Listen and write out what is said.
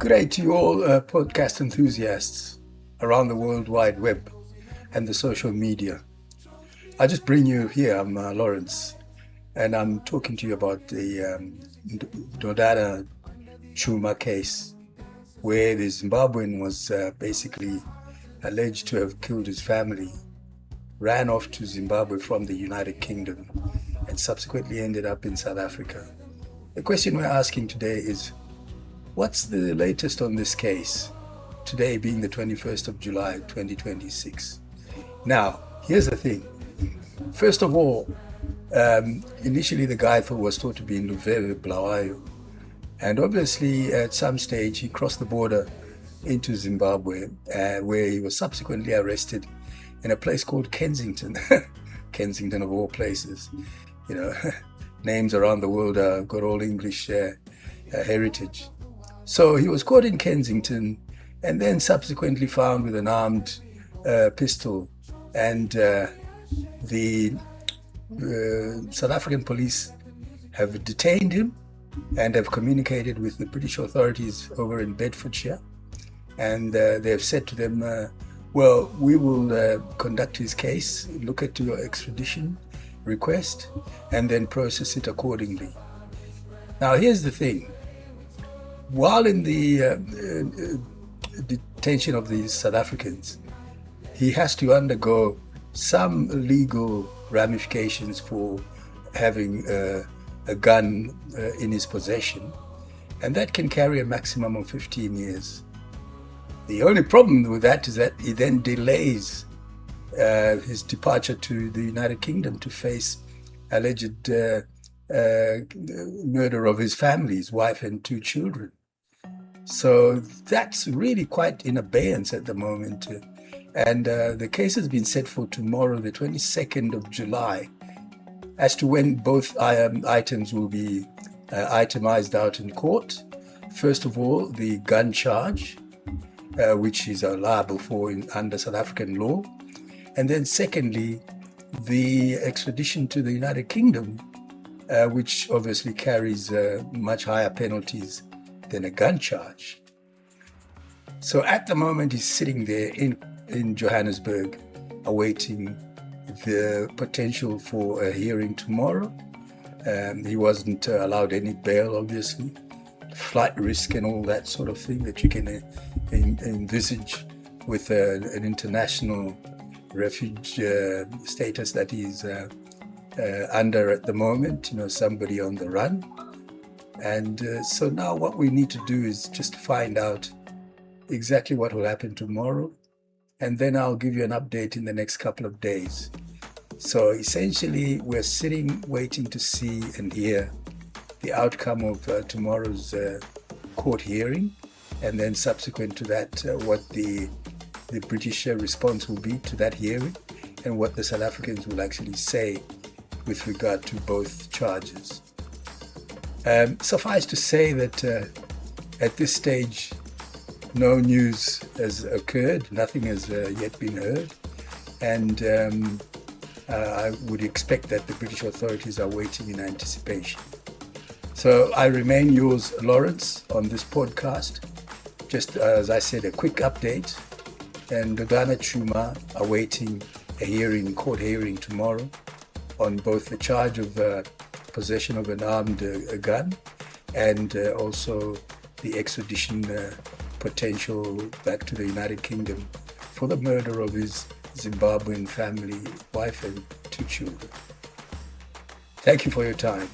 Good day to you all, podcast enthusiasts around the World Wide Web and the social media. I just bring you here. I'm Lawrence, and I'm talking to you about the Dodana Tshuma case, where the Zimbabwean was basically alleged to have killed his family, ran off to Zimbabwe from the United Kingdom, and subsequently ended up in South Africa. The question we're asking today is, what's the latest on this case, today being the 21st of July, 2026? Now, here's the thing. First of all, initially the guy was thought to be in Luveve, Bulawayo. And obviously, at some stage, he crossed the border into Zimbabwe, where he was subsequently arrested in a place called Kensington. Kensington, of all places. You know, names around the world have got all English heritage. So he was caught in Kensington and then subsequently found with an armed pistol. And the South African police have detained him and have communicated with the British authorities over in Bedfordshire. And they have said to them, well, we will conduct his case, look at your extradition request, and then process it accordingly. Now, here's the thing. While in the detention of these South Africans, he has to undergo some legal ramifications for having a gun in his possession, and that can carry a maximum of 15 years. The only problem with that is that he then delays his departure to the United Kingdom to face alleged murder of his family, his wife and 2 children. So that's really quite in abeyance at the moment. And the case has been set for tomorrow, the 22nd of July, as to when both items will be itemized out in court. First of all, the gun charge, which is liable for under South African law. And then secondly, the extradition to the United Kingdom, which obviously carries much higher penalties than a gun charge. So at the moment, he's sitting there in Johannesburg, awaiting the potential for a hearing tomorrow. He wasn't allowed any bail, obviously, flight risk and all that sort of thing that you can envisage with an international refuge status that he's under at the moment, somebody on the run. And so now what we need to do is just find out exactly what will happen tomorrow, and then I'll give you an update in the next couple of days. So essentially, we're sitting waiting to see and hear the outcome of tomorrow's court hearing, and then subsequent to that, what the British response will be to that hearing, and what the South Africans will actually say with regard to both charges. Suffice to say that at this stage, no news has occurred, nothing has yet been heard, and I would expect that the British authorities are waiting in anticipation. So I remain yours, Lawrence, on this podcast. Just as I said, a quick update, and Dodana Tshuma awaiting a court hearing tomorrow on both the charge of possession of an armed gun and also the extradition potential back to the United Kingdom for the murder of his Zimbabwean family, wife and 2 children. Thank you for your time.